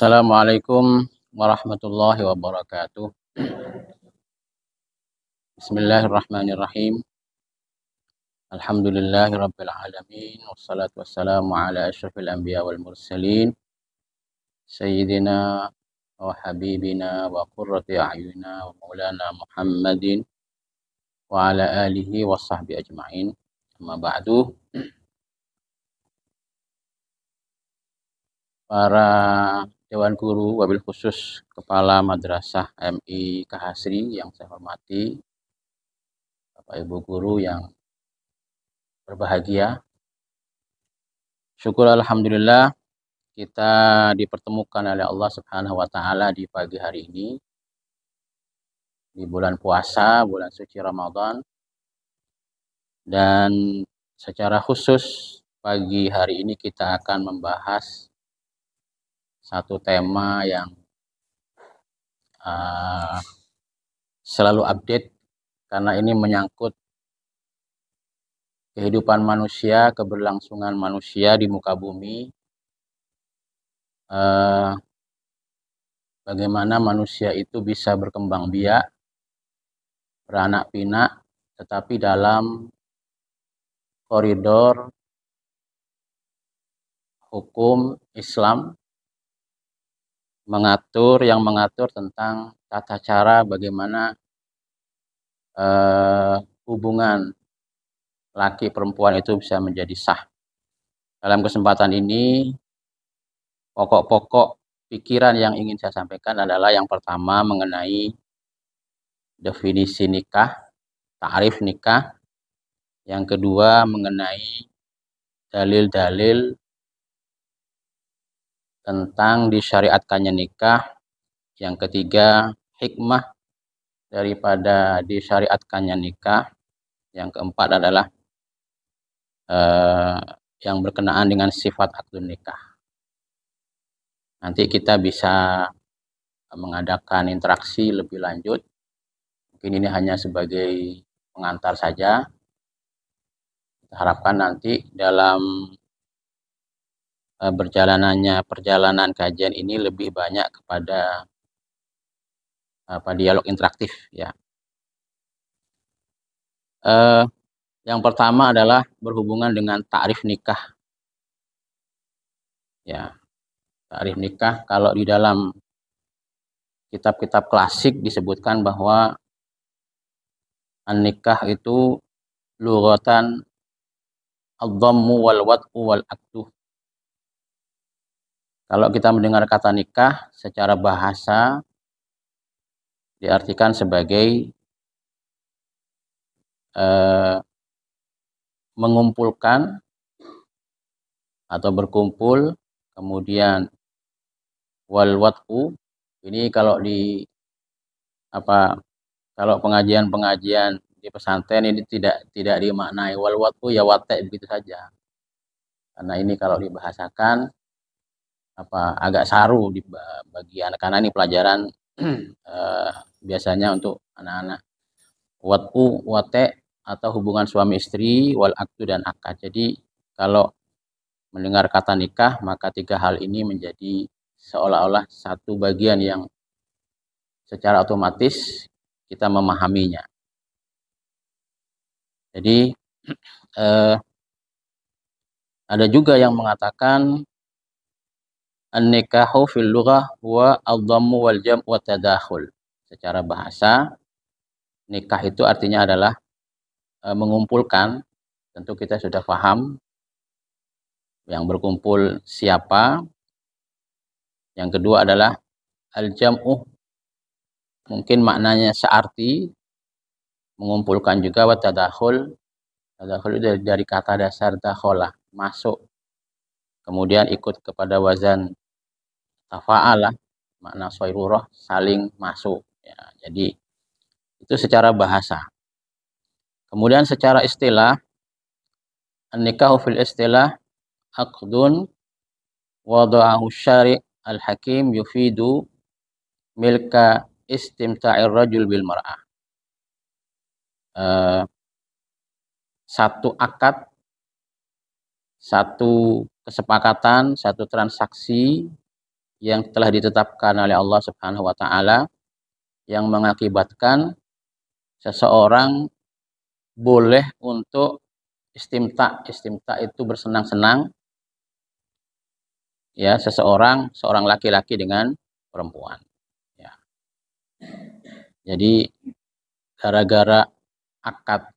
Assalamualaikum warahmatullahi wabarakatuh. Bismillahirrahmanirrahim. Alhamdulillahi rabbil alamin. Wassalatu wassalamu ala asyrafil anbiya wal mursalin. Sayyidina wa habibina wa qurrati a'yunina wa maulana Muhammadin wa ala alihi wa sahbihi ajma'in. Amma ba'du. Para Dewan Guru, wabil khusus Kepala Madrasah MI Kahasri yang saya hormati, Bapak Ibu Guru yang berbahagia. Syukur alhamdulillah kita dipertemukan oleh Allah Subhanahu wa taala di pagi hari ini di bulan puasa, bulan suci Ramadan. Dan secara khusus pagi hari ini kita akan membahas satu tema yang selalu update karena ini menyangkut kehidupan manusia, keberlangsungan manusia di muka bumi. Bagaimana manusia itu bisa berkembang biak, beranak pinak, tetapi dalam koridor hukum Islam yang mengatur tentang tata cara bagaimana hubungan laki perempuan itu bisa menjadi sah. Dalam kesempatan ini, pokok-pokok pikiran yang ingin saya sampaikan adalah yang pertama mengenai definisi nikah, ta'rif nikah. Yang kedua mengenai dalil-dalil tentang disyariatkannya nikah. Yang ketiga, hikmah daripada disyariatkannya nikah. Yang keempat adalah yang berkenaan dengan sifat akdun nikah. Nanti kita bisa mengadakan interaksi lebih lanjut. Mungkin ini hanya sebagai pengantar saja. Kita harapkan nanti dalam perjalanan kajian ini lebih banyak kepada dialog interaktif ya. Yang pertama adalah berhubungan dengan ta'rif nikah. Ya, ta'rif nikah kalau di dalam kitab-kitab klasik disebutkan bahwa an-nikah itu lughatan ad-dhammu wal wad'u wal aqdu. Kalau kita mendengar kata nikah secara bahasa diartikan sebagai mengumpulkan atau berkumpul, kemudian wal wad'u ini kalau pengajian di pesantren ini tidak dimaknai wal wad'u ya wate begitu saja. Karena ini kalau dibahasakan agak saru bagi anak, karena ini pelajaran biasanya untuk anak-anak. Wad'u, wate atau hubungan suami istri, wal akdu dan akad. Jadi kalau mendengar kata nikah maka tiga hal ini menjadi seolah-olah satu bagian yang secara otomatis kita memahaminya. Jadi ada juga yang mengatakan an-nikahu fil lughah huwa ad-dhammu wal jam' wa tadakhul. Secara bahasa nikah itu artinya adalah mengumpulkan. Tentu kita sudah paham yang berkumpul siapa. Yang kedua adalah al-jam'u, mungkin maknanya searti, mengumpulkan juga, wa tadakhul. Tadakhul itu dari kata dasar dakhala, masuk. Kemudian ikut kepada wazan tafa'ala, makna soirurah, saling masuk. Ya, jadi itu secara bahasa. Kemudian secara istilah, an-nikahu fil istilah aqdun wada'ahu syari' al-hakim yufidu milka istimta'ir rajul bil mar'ah. Satu akad, satu kesepakatan, satu transaksi yang telah ditetapkan oleh Allah Subhanahu wa taala yang mengakibatkan seseorang boleh untuk istimta. Istimta itu bersenang-senang, ya, seorang laki-laki dengan perempuan, ya. Jadi gara-gara akad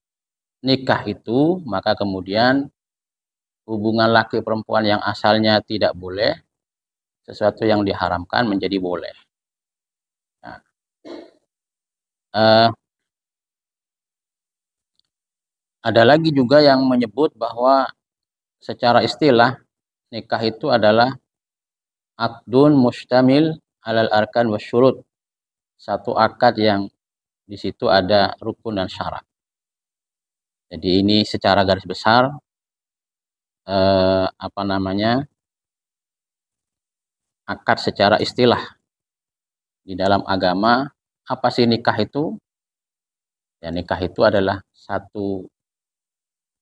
nikah itu, maka kemudian hubungan laki perempuan yang asalnya tidak boleh, sesuatu yang diharamkan menjadi boleh. Nah, ada lagi juga yang menyebut bahwa secara istilah nikah itu adalah akdun mustamil alal arkan wasyurut, satu akad yang di situ ada rukun dan syarat. Jadi ini secara garis besar akad secara istilah di dalam agama. Apa sih nikah itu? Ya, nikah itu adalah satu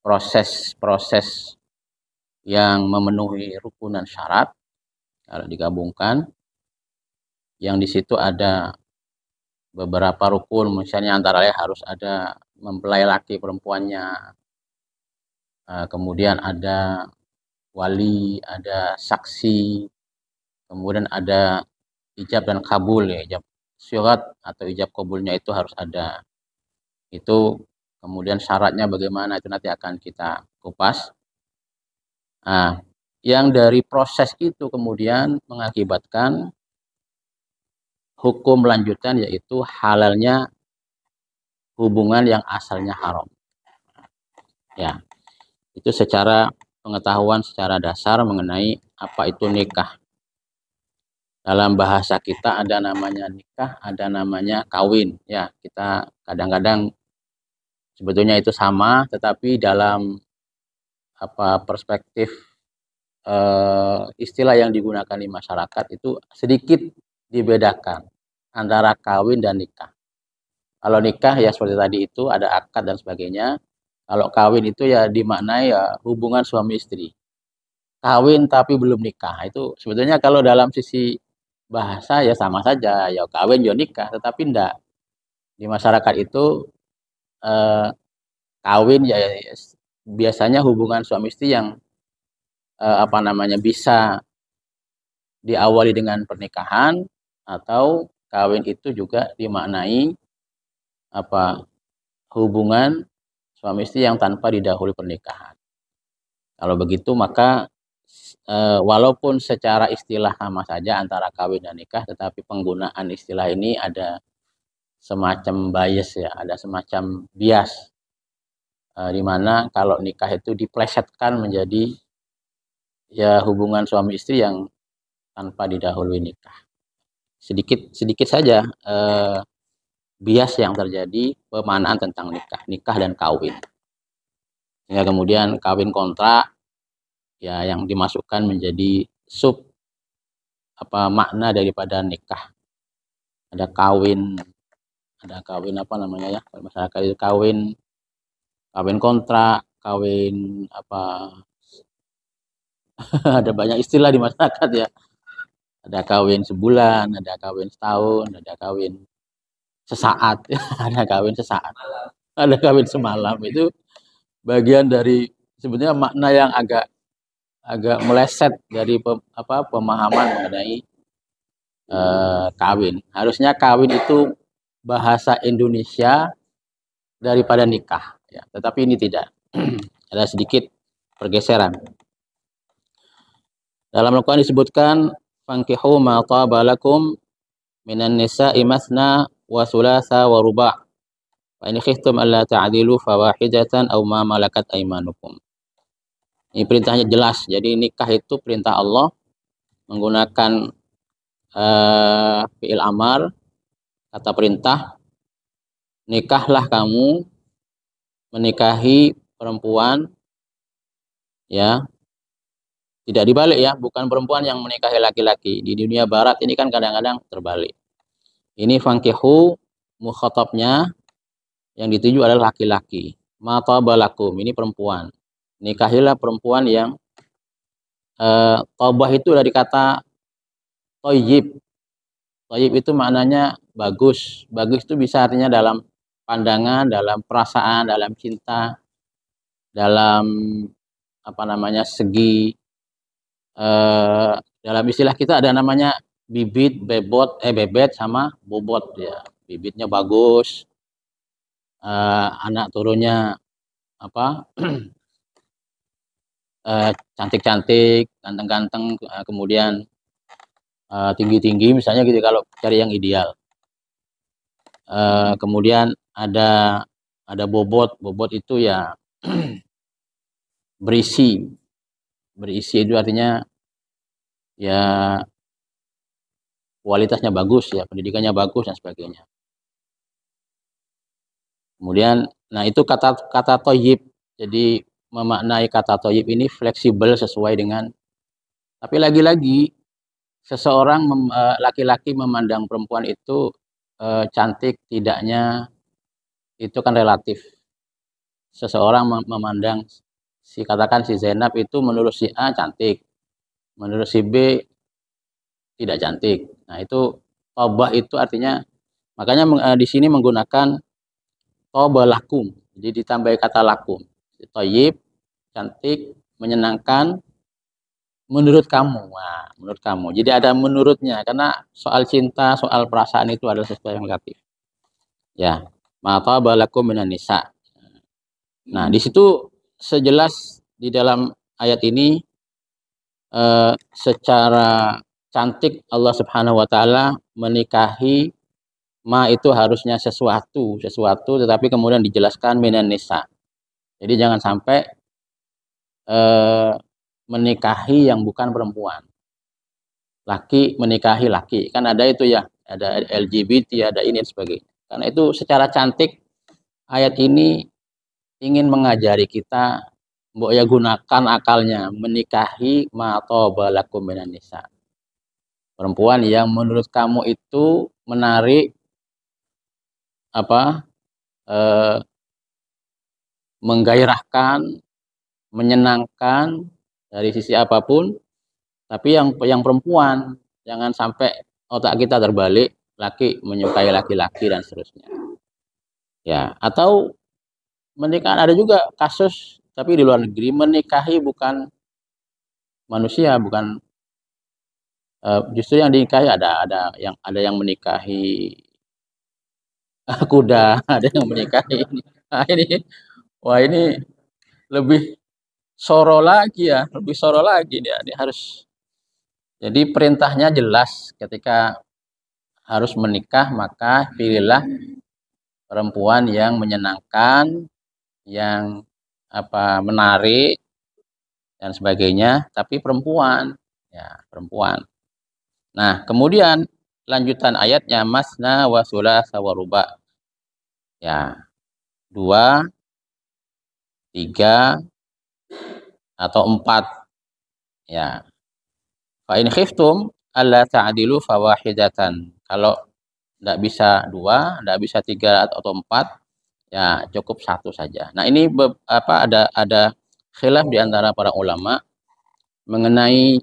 proses yang memenuhi rukun dan syarat kalau digabungkan, yang di situ ada beberapa rukun, misalnya antara lain harus ada mempelai laki perempuannya, kemudian ada wali, ada saksi, kemudian ada ijab dan kabul, ya, ijab syurat atau ijab kabulnya itu harus ada. Itu kemudian syaratnya bagaimana itu nanti akan kita kupas. Nah, yang dari proses itu kemudian mengakibatkan hukum lanjutan, yaitu halalnya hubungan yang asalnya haram. Ya, itu secara pengetahuan secara dasar mengenai apa itu nikah. Dalam bahasa kita ada namanya nikah, ada namanya kawin. Ya, kita kadang-kadang sebetulnya itu sama, tetapi dalam perspektif istilah yang digunakan di masyarakat itu sedikit dibedakan antara kawin dan nikah. Kalau nikah ya seperti tadi itu ada akad dan sebagainya. Kalau kawin itu ya dimaknai ya hubungan suami istri. Kawin tapi belum nikah, itu sebetulnya kalau dalam sisi bahasa ya sama saja, ya kawin ya nikah, tetapi enggak. Di masyarakat itu kawin ya biasanya hubungan suami istri yang bisa diawali dengan pernikahan, atau kawin itu juga dimaknai hubungan suami istri yang tanpa didahului pernikahan. Kalau begitu maka walaupun secara istilah sama saja antara kawin dan nikah, tetapi penggunaan istilah ini ada semacam bias, ya, ada semacam bias, di mana kalau nikah itu diplesetkan menjadi ya hubungan suami istri yang tanpa didahului nikah. Sedikit saja bias yang terjadi pemaknaan tentang nikah dan kawin. Sehingga kemudian kawin kontrak ya yang dimasukkan menjadi sub makna daripada nikah. Ada kawin ya, masyarakat itu kawin kontrak, kawin ada banyak istilah di masyarakat, ya. Ada kawin sebulan, ada kawin setahun, ada kawin sesaat, ada kawin sesaat, ada kawin semalam. Itu bagian dari sebenarnya makna yang agak meleset dari pemahaman mengenai kawin. Harusnya kawin itu bahasa Indonesia daripada nikah, ya, tetapi ini tidak. Ada sedikit pergeseran. Dalam Al-Quran disebutkan fankihu ma taba lakum minan nisa'i masna wa thulatha wa ruba'. Fa in khiftum alla ta'dilu fawahidatan aw ma malakat aymanukum. Ini perintahnya jelas. Jadi nikah itu perintah Allah menggunakan fi'il amar, kata perintah. Nikahlah kamu, menikahi perempuan, ya. Tidak dibalik, ya, bukan perempuan yang menikahi laki-laki. Di dunia barat ini kan kadang-kadang terbalik. Ini fankihu, mukhatabnya yang dituju adalah laki-laki. Ma tabalakum, ini perempuan. Nikahilah perempuan yang tabah itu dari kata toyib. Toyib itu maknanya bagus. Bagus itu bisa artinya dalam pandangan, dalam perasaan, dalam cinta, dalam apa namanya segi dalam istilah kita ada namanya bibit, bebet sama bobot ya. Bibitnya bagus, anak turunnya apa cantik-cantik, ganteng-ganteng, kemudian tinggi-tinggi misalnya gitu kalau cari yang ideal. Kemudian ada bobot, bobot itu ya berisi, berisi itu artinya ya kualitasnya bagus ya, pendidikannya bagus dan sebagainya. Kemudian, nah itu kata toyib. Jadi memaknai kata toyib ini fleksibel sesuai dengan. Tapi lagi-lagi seseorang laki-laki memandang perempuan itu cantik tidaknya itu kan relatif. Seseorang memandang katakan si Zainab itu menurut si A cantik, menurut si B tidak cantik. Nah itu tobah itu artinya makanya di sini menggunakan tobah lakum. Jadi ditambah kata lakum. Toyib, cantik, menyenangkan, menurut kamu. Nah, menurut kamu. Jadi ada menurutnya karena soal cinta, soal perasaan itu adalah sesuatu yang relatif. Ya, mata balakum minan nisa. Nah, di situ sejelas di dalam ayat ini secara cantik Allah Subhanahu wa taala menikahi ma itu harusnya sesuatu tetapi kemudian dijelaskan minan nisa. Jadi jangan sampai menikahi yang bukan perempuan. Laki menikahi laki. Kan ada itu ya, ada LGBT, ada ini dan sebagainya. Karena itu secara cantik ayat ini ingin mengajari kita mbok ya gunakan akalnya menikahi ma taba lakum minan nisa. Perempuan yang menurut kamu itu menarik apa menggairahkan, menyenangkan dari sisi apapun, tapi yang perempuan jangan sampai otak kita terbalik, laki menyukai laki-laki dan seterusnya. Ya, atau menikah ada juga kasus tapi di luar negeri menikahi bukan manusia, bukan justru yang dinikahi ada yang menikahi kuda, ada yang menikahi ini. Nah, ini wah ini lebih soro lagi ya, lebih soro lagi dia. Ini harus jadi perintahnya jelas ketika harus menikah maka pilihlah perempuan yang menyenangkan, yang menarik dan sebagainya, tapi perempuan, ya perempuan. Nah, kemudian lanjutan ayatnya masna wa thulatsa wa ruba. Ya, 2, 3 atau 4. Ya. Fa in khiftum alla ta'dilu fawahidatan. Kalau tidak bisa 2, tidak bisa 3 atau 4, ya cukup 1 saja. Nah, ini ada khilaf di antara para ulama mengenai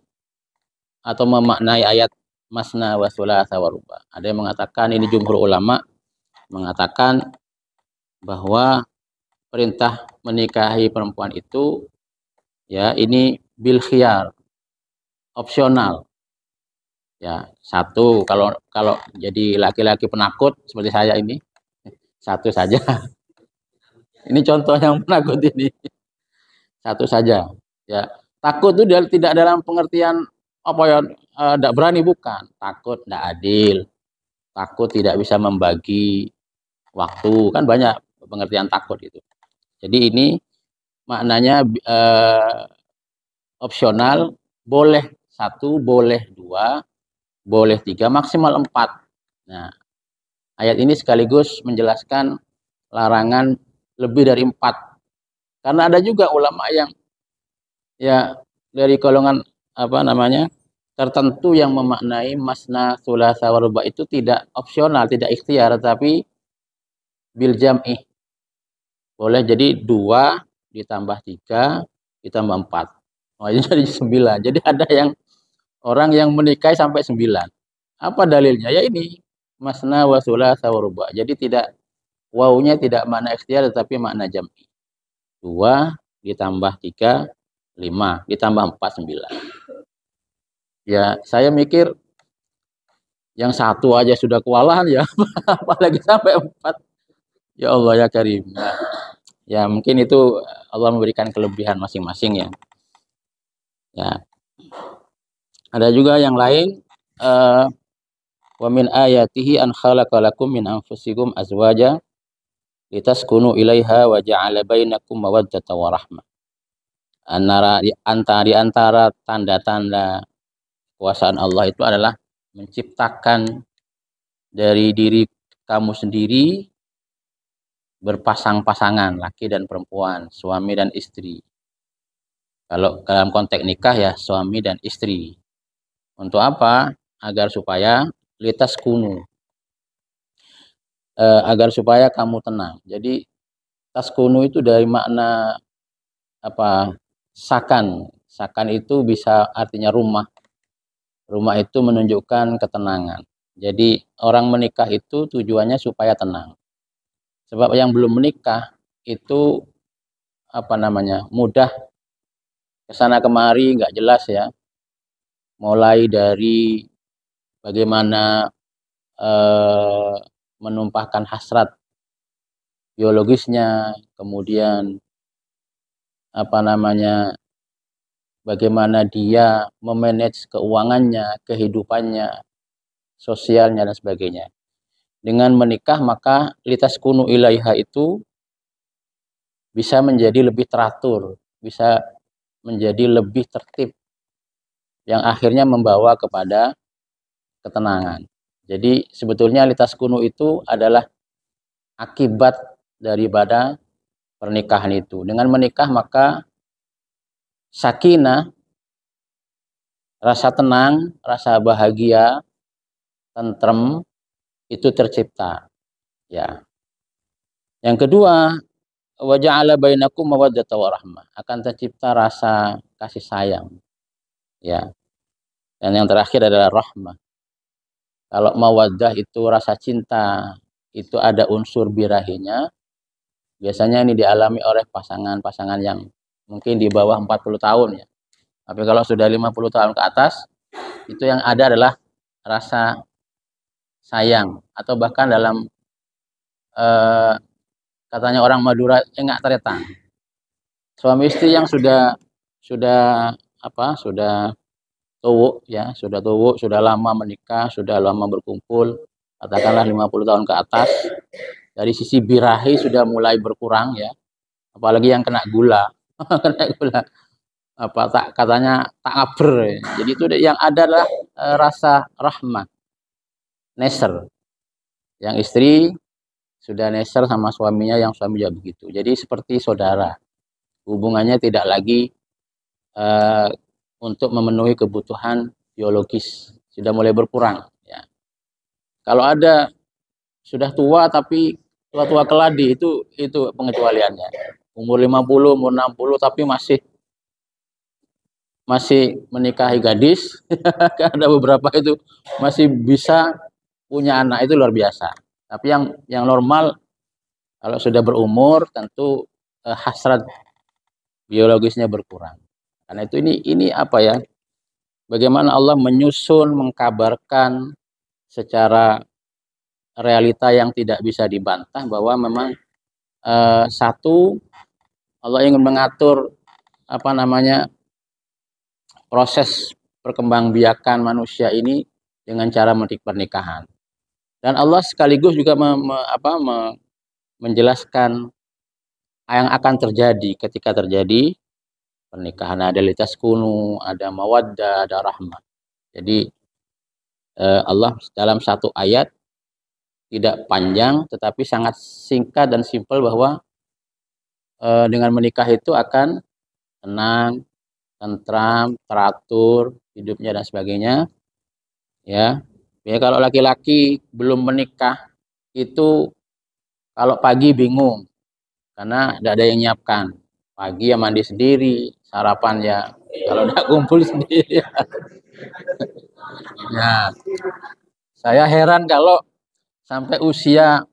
atau memaknai ayat masna wa thulatsa wa ruba. Ada yang mengatakan ini jumhur ulama mengatakan bahwa perintah menikahi perempuan itu ya ini bil khiyar, opsional. Ya, 1 kalau jadi laki-laki penakut seperti saya ini 1 saja. Ini contoh yang penakut ini. 1 saja. Ya, takut itu tidak dalam pengertian apa ya tidak berani bukan, takut tidak adil, takut tidak bisa membagi waktu, kan banyak pengertian takut itu. Jadi ini maknanya opsional, boleh 1, boleh 2, boleh 3, maksimal 4. Nah, ayat ini sekaligus menjelaskan larangan lebih dari 4. Karena ada juga ulama yang ya dari golongan tertentu yang memaknai masna thulatsa wa ruba itu tidak opsional, tidak ikhtiar, tapi bil jam'i. Boleh jadi 2 ditambah 3 ditambah 4. Oh, ini jadi 9. Jadi ada yang orang yang menikahi sampai 9. Apa dalilnya? Ya ini, masna wa thulatsa wa ruba'. Jadi tidak wawunya tidak makna ikhtiar tetapi makna jam'i. 2 ditambah 3, 5 ditambah 4, 9. Ya, saya mikir yang satu aja sudah kewalahan ya, apalagi sampai 4. Ya Allah ya Karim. Nah, ya mungkin itu Allah memberikan kelebihan masing-masing ya. Ya. Ada juga yang lain, wa min ayatihi an khalaqalakum min anfusikum azwaja litaskunu ilaiha wa ja'ala bainakum mawaddata wa rahmah. Di antara tanda-tanda kekuasaan Allah itu adalah menciptakan dari diri kamu sendiri berpasang-pasangan, laki dan perempuan, suami dan istri. Kalau dalam konteks nikah ya suami dan istri. Untuk apa? Agar supaya litas kunu, agar supaya kamu tenang. Jadi taskunu itu dari makna apa? Sakan. Sakan itu bisa artinya rumah. Rumah itu menunjukkan ketenangan. Jadi orang menikah itu tujuannya supaya tenang. Sebab yang belum menikah itu apa namanya? Mudah kesana kemari, nggak jelas ya. Mulai dari bagaimana menumpahkan hasrat biologisnya, kemudian apa namanya, bagaimana dia memanage keuangannya, kehidupannya, sosialnya dan sebagainya. Dengan menikah maka litas kunu ilaiha itu bisa menjadi lebih teratur, bisa menjadi lebih tertib, yang akhirnya membawa kepada ketenangan. Jadi sebetulnya litas kunu itu adalah akibat daripada pernikahan itu. Dengan menikah maka sakinah, rasa tenang, rasa bahagia, tentrem itu tercipta. Ya. Yang kedua, wa ja'ala bainakum mawaddata wa rahmah. Akan tercipta rasa kasih sayang. Ya. Dan yang terakhir adalah rahmah. Kalau mawaddah itu rasa cinta, itu ada unsur birahinya. Biasanya ini dialami oleh pasangan-pasangan yang mungkin di bawah 40 tahun ya. Tapi kalau sudah 50 tahun ke atas, itu yang ada adalah rasa sayang. Atau bahkan dalam katanya orang Madura, enggak teretang. Suami istri yang sudah tuwuk ya, sudah lama menikah, sudah lama berkumpul, katakanlah 50 tahun ke atas, dari sisi birahi sudah mulai berkurang ya. Apalagi yang kena gula. Kena gula. Katanya tak aber. Jadi itu yang ada adalah rasa rahmat, neser. Yang istri sudah neser sama suaminya, yang suami juga begitu. Jadi seperti saudara. Hubungannya tidak lagi untuk memenuhi kebutuhan biologis, sudah mulai berkurang ya. Kalau ada sudah tua tapi tua-tua keladi, itu pengecualiannya. Umur 50, umur 60 tapi masih menikahi gadis. Ada beberapa itu masih bisa punya anak, itu luar biasa. Tapi yang normal kalau sudah berumur tentu hasrat biologisnya berkurang. Karena itu ini apa ya? Bagaimana Allah menyusun, mengkabarkan secara realita yang tidak bisa dibantah bahwa memang satu, Allah ingin mengatur apa namanya, proses perkembangbiakan manusia ini dengan cara pernikahan. Dan Allah sekaligus juga menjelaskan yang akan terjadi ketika terjadi pernikahan. Ada litas kunu, ada mawaddah, ada rahmah. Jadi Allah dalam satu ayat tidak panjang tetapi sangat singkat dan simpel bahwa dengan menikah itu akan tenang, tentram, teratur hidupnya dan sebagainya. Ya. Ya kalau laki-laki belum menikah itu kalau pagi bingung karena tidak ada yang nyiapkan. Pagi ya mandi sendiri, sarapan ya kalau tidak kumpul sendiri. Ya, saya heran kalau sampai usia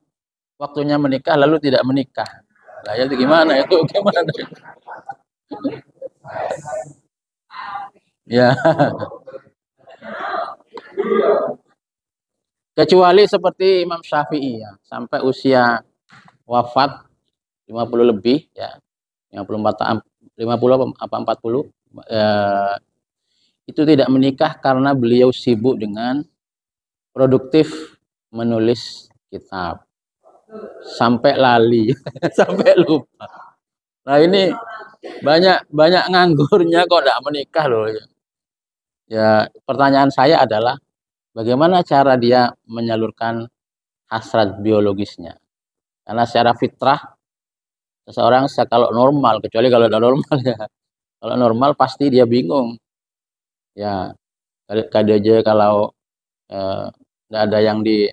waktunya menikah lalu tidak menikah. Lah itu gimana itu? Gimana? Ya, kecuali seperti Imam Syafi'i ya, sampai usia wafat 50 lebih ya, 54 50 apa 40 eh, itu tidak menikah karena beliau sibuk dengan produktif menulis kitab sampai lali, sampai lupa. Nah ini banyak banyak nganggurnya kok tidak menikah loh. Ya pertanyaan saya adalah bagaimana cara dia menyalurkan hasrat biologisnya? Karena secara fitrah seseorang kalau normal, kecuali kalau tidak normal ya. Kalau normal pasti dia bingung. Ya, kali aja kalau nggak ada yang di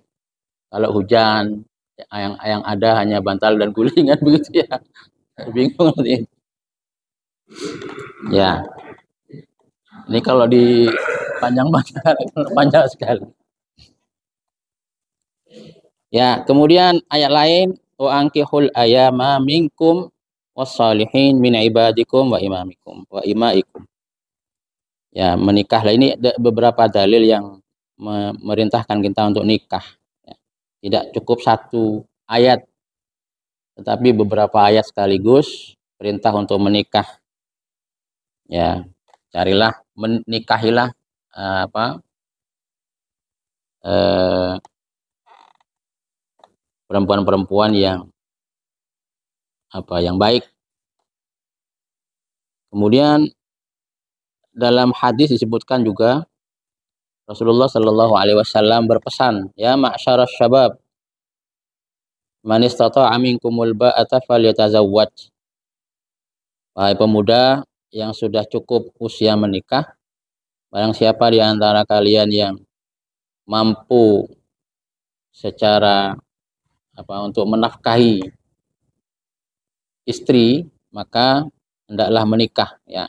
kalau hujan yang ada hanya bantal dan gulingan begitu ya. Bingung nanti. Ya, ini kalau di panjang-panjang panjang sekali. Ya, kemudian ayat lain wa ankihul ayama minkum wassalihin min ibadikum wa imamikum wa imaikum. Ya, menikahlah ini beberapa dalil yang memerintahkan kita untuk nikah. Ya, tidak cukup satu ayat, tetapi beberapa ayat sekaligus perintah untuk menikah. Ya, carilah menikahilah apa perempuan-perempuan yang baik. Kemudian dalam hadis disebutkan juga Rasulullah Shallallahu Alaihi Wasallam berpesan, ya ma'syarasy syabab, man istata'a minkumul ba'ata falyatazawwaj. Wahai pemuda yang sudah cukup usia menikah, barang siapa di antara kalian yang mampu secara untuk menafkahi istri, maka hendaklah menikah ya.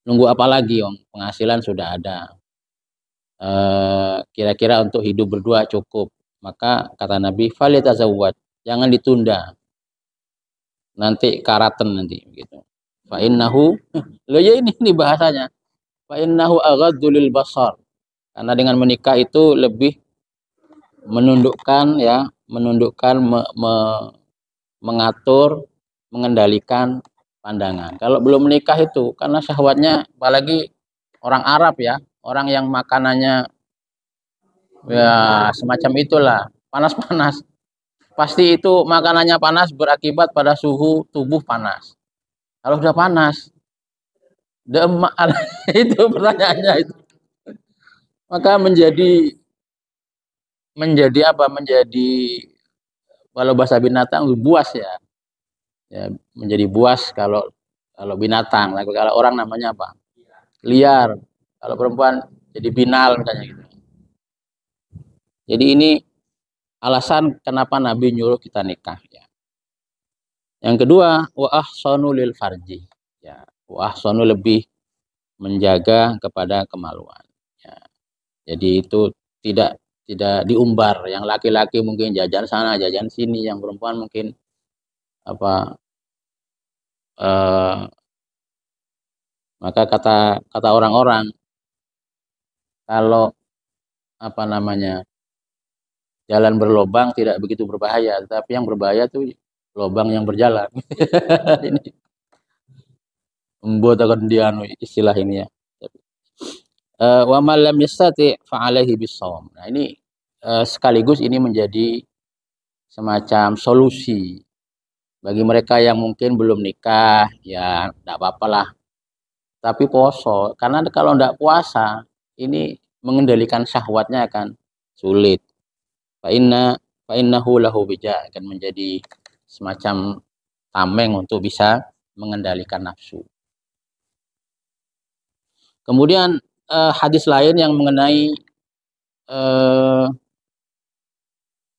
Nunggu apa lagi, Om? Penghasilan sudah ada. Kira-kira untuk hidup berdua cukup. Maka kata Nabi, falyatazawwaj, jangan ditunda. Nanti karaten nanti gitu. Fa innahu lo ya ini bahasanya. Fa innahu aghaddu lil basar. Karena dengan menikah itu lebih menundukkan ya, mengatur, mengendalikan pandangan. Kalau belum menikah itu karena syahwatnya, apalagi orang Arab ya, orang yang makanannya ya semacam itulah, panas-panas. Pasti itu makanannya panas berakibat pada suhu tubuh panas. Kalau sudah panas, demak itu pertanyaannya itu. Maka menjadi apa? Menjadi kalau bahasa binatang buas ya. Ya, menjadi buas kalau binatang. Kalau orang namanya apa? Liar. Kalau perempuan jadi binal misalnya gitu. Jadi ini alasan kenapa Nabi nyuruh kita nikah ya. Yang kedua, wa ahsanu lil farji. Ya, wa ahsanu lebih menjaga kepada kemaluan. Ya. Jadi itu tidak diumbar. Yang laki-laki mungkin jajan sana, jajan sini, yang perempuan mungkin maka kata orang-orang kalau jalan berlobang tidak begitu berbahaya, tapi yang berbahaya tuh lobang yang berjalan. Ini membuat akan dia istilah ini ya. Wa man lam yastati fa alaihi bisawm. Nah, ini sekaligus ini menjadi semacam solusi bagi mereka yang mungkin belum nikah, ya enggak apa-apalah. Tapi poso, karena kalau enggak puasa, ini mengendalikan syahwatnya akan sulit. Fa innahu lahu bija, akan menjadi semacam tameng untuk bisa mengendalikan nafsu. Kemudian hadis lain yang mengenai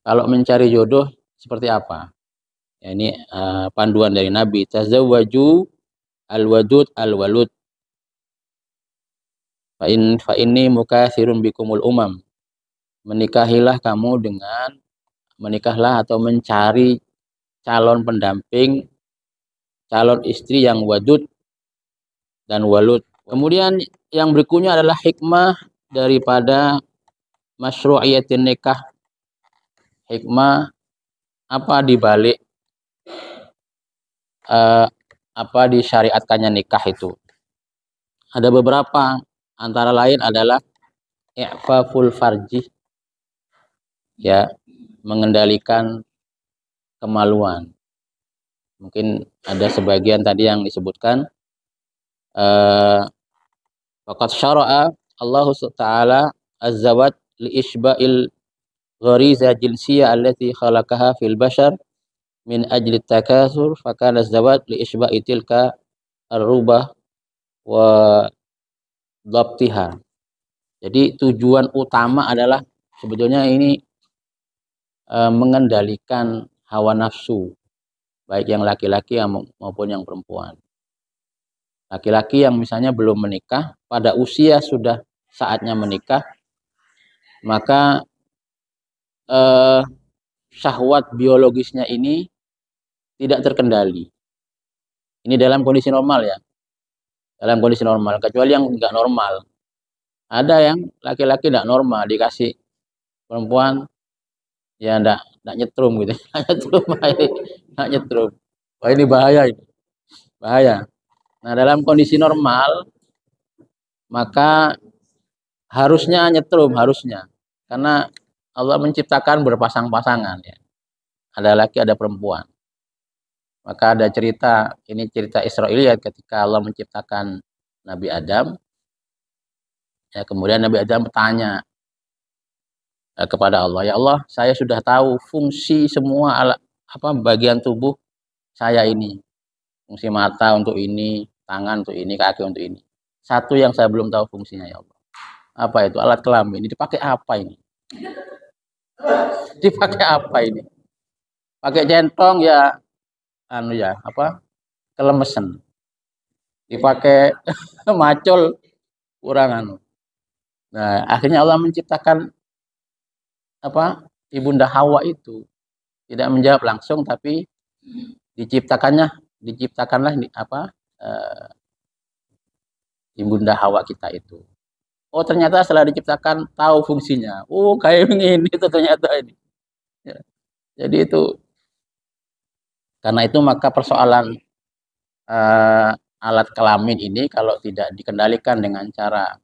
kalau mencari jodoh seperti apa. Ya, ini panduan dari Nabi. Tazawwaju al-wadud al-walud. fa inni mukatsirun bikumul umam. Menikahlah atau mencari calon pendamping, calon istri yang wadud dan walud. Kemudian yang berikutnya adalah hikmah daripada masyru'iyatin nikah. Hikmah apa dibalik apa disyariatkannya nikah itu. Ada beberapa, antara lain adalah i'faful farji, ya, mengendalikan kemaluan. Mungkin ada sebagian tadi yang disebutkan faqad syara'a Allah Ta'ala az-zawaj li isba'il ghariza jinsiyah allati khalaqaha fil bashar min ajli takasur, fakana az-zawaj li isba'i tilka ar-rubah wa dhabtiha. Jadi tujuan utama adalah sebetulnya ini mengendalikan hawa nafsu, baik yang laki-laki maupun yang perempuan. Laki-laki yang misalnya belum menikah, pada usia sudah saatnya menikah, maka syahwat biologisnya ini tidak terkendali. Ini dalam kondisi normal ya, dalam kondisi normal. Kecuali yang nggak normal. Ada yang laki-laki nggak normal, dikasih perempuan ya nggak nyetrum gitu, nggak nyetrum. Wah ini bahaya ini, bahaya. Nah dalam kondisi normal maka harusnya nyetrum, harusnya, karena Allah menciptakan berpasang-pasangan ya, ada laki ada perempuan. Maka ada cerita, ini cerita Israiliyat ketika Allah menciptakan Nabi Adam. Ya, kemudian Nabi Adam bertanya kepada Allah, ya Allah, saya sudah tahu fungsi semua bagian tubuh saya ini. Fungsi mata untuk ini, tangan untuk ini, kaki untuk ini. Satu yang saya belum tahu fungsinya ya Allah. Apa itu? Alat kelamin. Ini dipakai apa ini? Dipakai apa ini? Pakai centong ya, kelemesen. Dipakai macul kurang . Nah, akhirnya Allah menciptakan Ibunda Hawa itu. Tidak menjawab langsung, tapi diciptakanlah Ibunda Hawa kita itu. Oh ternyata setelah diciptakan tahu fungsinya. Oh kayak ini itu ternyata ini. Ya. Jadi itu, karena itu maka persoalan alat kelamin ini kalau tidak dikendalikan dengan cara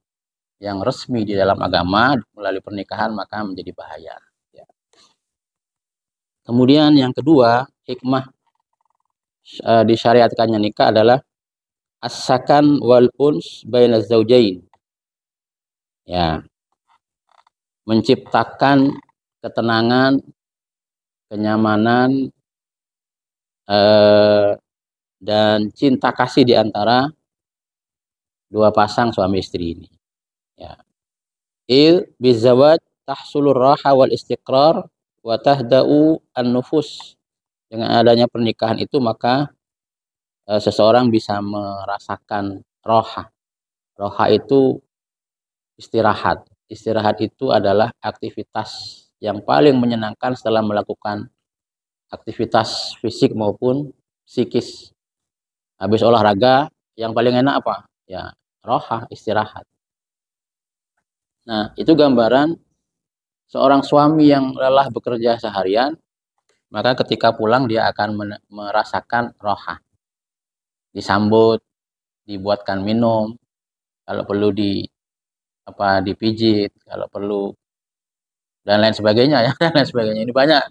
yang resmi di dalam agama melalui pernikahan maka menjadi bahaya. Ya. Kemudian yang kedua, hikmah disyariatkannya nikah adalah as-sakan wal uns bainaz zaujain. Ya. Menciptakan ketenangan, kenyamanan dan cinta kasih di antara dua pasang suami istri ini. Ya. Bizawaj tahsulur raha wal istiqrar wa tahda'u an-nufus. Dengan adanya pernikahan itu maka seseorang bisa merasakan roha. Roha itu istirahat. Istirahat itu adalah aktivitas yang paling menyenangkan setelah melakukan aktivitas fisik maupun psikis. Habis olahraga yang paling enak apa? Ya, roha, istirahat. Nah, itu gambaran seorang suami yang lelah bekerja seharian, maka ketika pulang dia akan merasakan roha. Disambut, dibuatkan minum, kalau perlu dipijit, kalau perlu dan lain sebagainya ya, dan lain sebagainya. Ini banyak,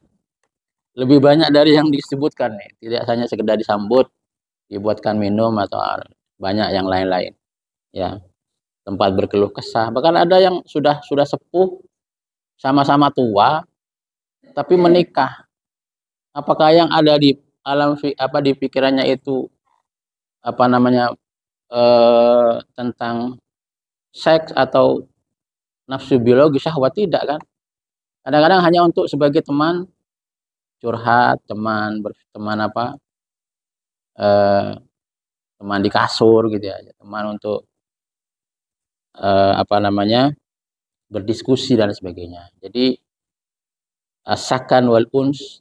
lebih banyak dari yang disebutkan nih. Tidak hanya sekedar disambut, dibuatkan minum atau banyak yang lain-lain. Ya. Tempat berkeluh kesah, bahkan ada yang sudah sepuh, sama-sama tua tapi menikah. Apakah yang ada di alam di pikirannya itu tentang seks atau nafsu biologi syahwat? Tidak kan. Kadang-kadang hanya untuk sebagai teman curhat, teman teman di kasur gitu ya, teman untuk berdiskusi dan sebagainya. Jadi sakan wal uns,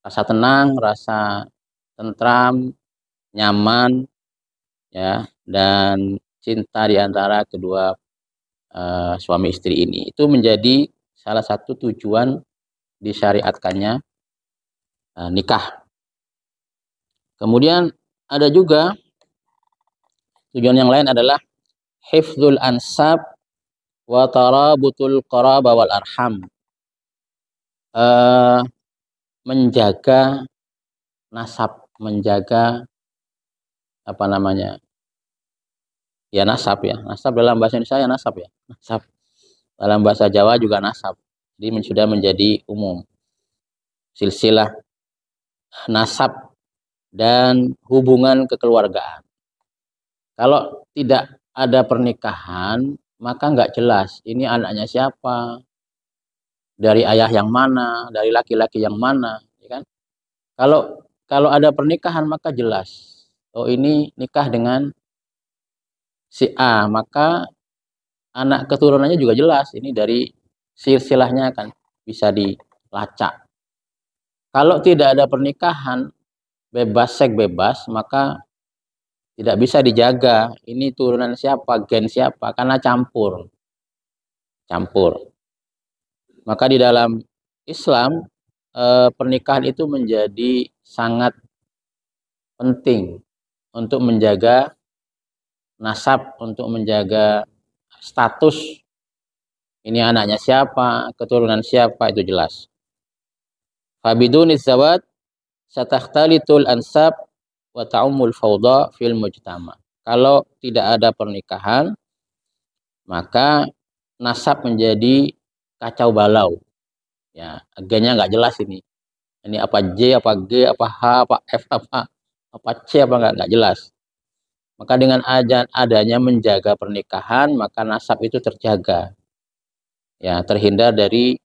rasa tenang, rasa tentram, nyaman, ya, dan cinta di antara kedua suami istri ini. Itu menjadi salah satu tujuan disyariatkannya nikah. Kemudian ada juga tujuan yang lain adalah hifdzul ansab wa tarabutul qaraba wal arham. Menjaga nasab, menjaga nasab ya. Nasab dalam bahasa Indonesia ya nasab ya. Nasab. Dalam bahasa Jawa juga nasab. Jadi sudah menjadi umum. Silsilah nasab dan hubungan kekeluargaan. Kalau tidak ada pernikahan, maka nggak jelas ini anaknya siapa, dari ayah yang mana, dari laki-laki yang mana, ya kan? Kalau ada pernikahan maka jelas. Oh, ini nikah dengan si A, maka anak keturunannya juga jelas. Ini dari silsilahnya kan bisa dilacak. Kalau tidak ada pernikahan, bebas seks bebas, maka tidak bisa dijaga. Ini turunan siapa, gen siapa, karena campur. Maka di dalam Islam pernikahan itu menjadi sangat penting untuk menjaga nasab, untuk menjaga status. Ini anaknya siapa, keturunan siapa, itu jelas. Fabiduniz zawad satakhtalitul ansab wa ta'ummul fawda fil mujtama. Kalau tidak ada pernikahan, maka nasab menjadi kacau balau. Ya, gennya nggak jelas ini. Ini apa J, apa G, apa H, apa F, apa C, apa nggak jelas. Maka dengan adanya menjaga pernikahan, maka nasab itu terjaga. Ya, terhindar dari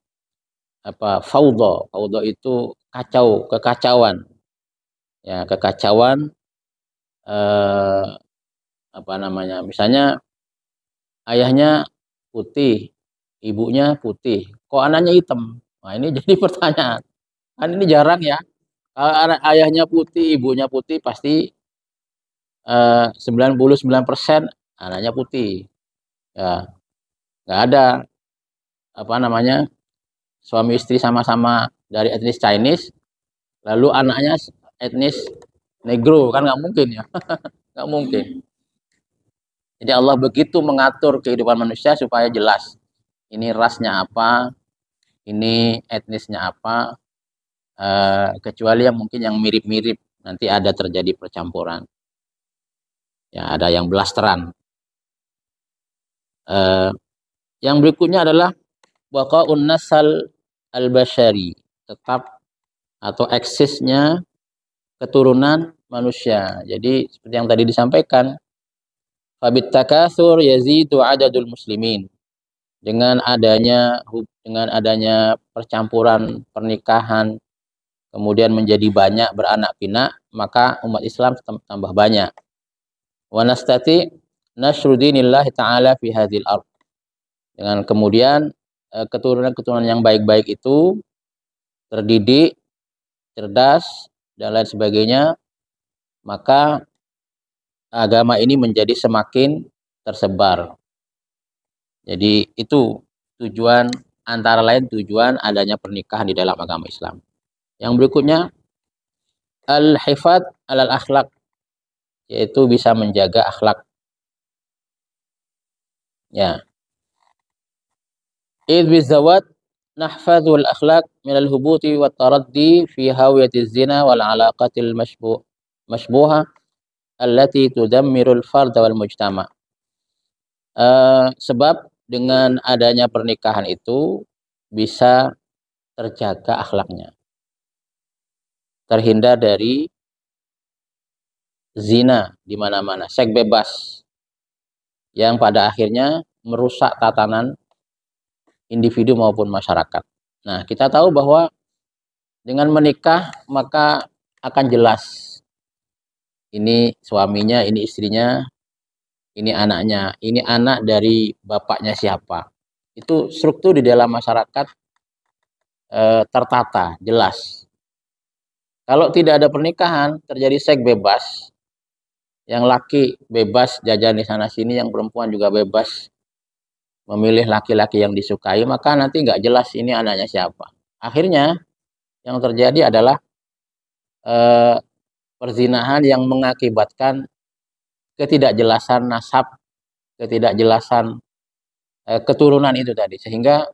fawda. Fawda itu kekacauan. Ya, kekacauan misalnya ayahnya putih, ibunya putih, kok anaknya hitam? Nah, ini jadi pertanyaan. Kan ini jarang ya. Kalau ayahnya putih, ibunya putih, pasti 99% anaknya putih. Ya, nggak ada suami istri sama-sama dari etnis Chinese, lalu anaknya etnis Negro, kan nggak mungkin ya. Nggak mungkin. Jadi Allah begitu mengatur kehidupan manusia supaya jelas. Ini rasnya apa, ini etnisnya apa, kecuali yang mungkin yang mirip-mirip, nanti ada terjadi percampuran. Ya, ada yang blasteran. Yang berikutnya adalah baqaun nasal al-bashari, tetap atau eksisnya keturunan manusia. Jadi seperti yang tadi disampaikan, fabit takatsur yazidu adadul muslimin. Dengan adanya percampuran pernikahan, kemudian menjadi banyak beranak pinak, maka umat Islam tambah banyak. Wa nastati nasyru dinillah ta'ala fi hadhil ardh. Dengan kemudian keturunan-keturunan yang baik-baik itu terdidik, cerdas, dan lain sebagainya, maka agama ini menjadi semakin tersebar. Jadi itu antara lain tujuan adanya pernikahan di dalam agama Islam. Yang berikutnya al-hifad alal akhlak, yaitu bisa menjaga akhlak. Ya. Idh bizawat nahfadhul akhlak minal hubuti wat taraddi fi hawiyatiz zina wal alaqatil mashbuha allati tudammirul farda wal mujtama. Sebab dengan adanya pernikahan itu bisa terjaga akhlaknya, terhindar dari zina di mana-mana, seks bebas yang pada akhirnya merusak tatanan individu maupun masyarakat. Nah, kita tahu bahwa dengan menikah maka akan jelas ini suaminya, ini istrinya, ini anaknya, ini anak dari bapaknya siapa. Itu struktur di dalam masyarakat tertata, jelas. Kalau tidak ada pernikahan, terjadi seks bebas, yang laki bebas jajan di sana sini, yang perempuan juga bebas memilih laki-laki yang disukai, maka nanti nggak jelas ini anaknya siapa. Akhirnya yang terjadi adalah eh, perzinahan yang mengakibatkan ketidakjelasan nasab, ketidakjelasan keturunan itu tadi, sehingga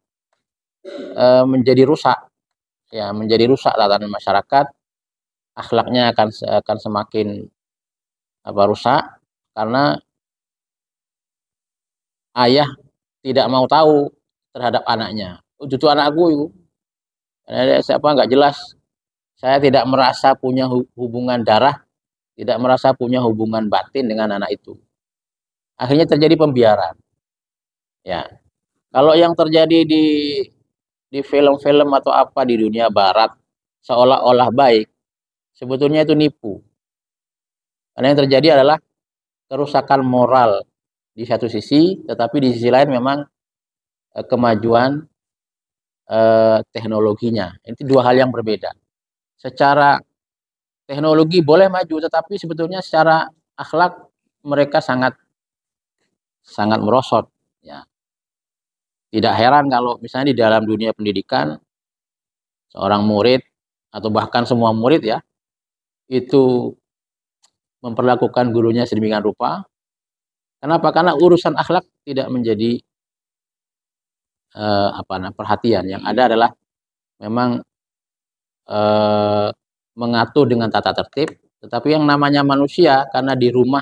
menjadi rusak, ya, menjadi rusak tatanan masyarakat, akhlaknya akan semakin rusak karena ayah tidak mau tahu terhadap anaknya. Oh, itu anakku itu. Siapa nggak jelas. Saya tidak merasa punya hubungan darah, tidak merasa punya hubungan batin dengan anak itu. Akhirnya terjadi pembiaran. Ya, kalau yang terjadi di film-film atau apa di dunia barat seolah-olah baik, sebetulnya itu nipu. Karena yang terjadi adalah kerusakan moral di satu sisi, tetapi di sisi lain memang kemajuan teknologinya. Itu dua hal yang berbeda. Secara teknologi boleh maju, tetapi sebetulnya secara akhlak mereka sangat sangat merosot. Ya. Tidak heran kalau misalnya di dalam dunia pendidikan seorang murid atau bahkan semua murid ya itu memperlakukan gurunya sedemikian rupa. Kenapa? Karena urusan akhlak tidak menjadi perhatian. Yang ada adalah memang mengatur dengan tata tertib, tetapi yang namanya manusia karena di rumah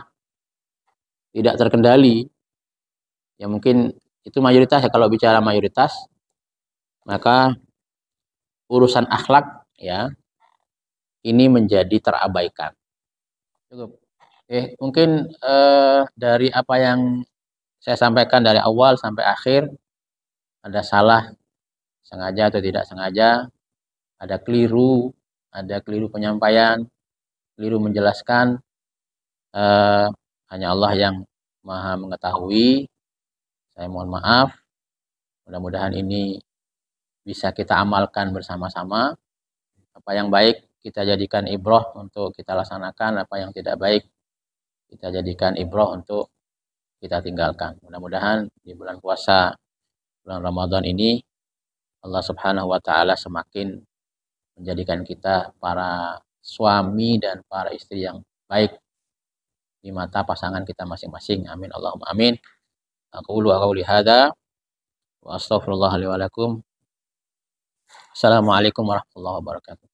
tidak terkendali, ya mungkin itu mayoritas ya, kalau bicara mayoritas, maka urusan akhlak ya ini menjadi terabaikan. Cukup. Mungkin dari apa yang saya sampaikan dari awal sampai akhir ada salah sengaja atau tidak sengaja, ada keliru penyampaian, keliru menjelaskan. Hanya Allah yang Maha mengetahui. Saya mohon maaf. Mudah-mudahan ini bisa kita amalkan bersama-sama. Apa yang baik kita jadikan ibroh untuk kita laksanakan, apa yang tidak baik kita jadikan ibroh untuk kita tinggalkan. Mudah-mudahan di bulan puasa, bulan Ramadan ini Allah Subhanahu wa taala semakin menjadikan kita para suami dan para istri yang baik di mata pasangan kita masing-masing. Amin Allahumma amin. Aqulu qauli hadza wa astaghfirullah li wa lakum. Assalamualaikum warahmatullahi wabarakatuh.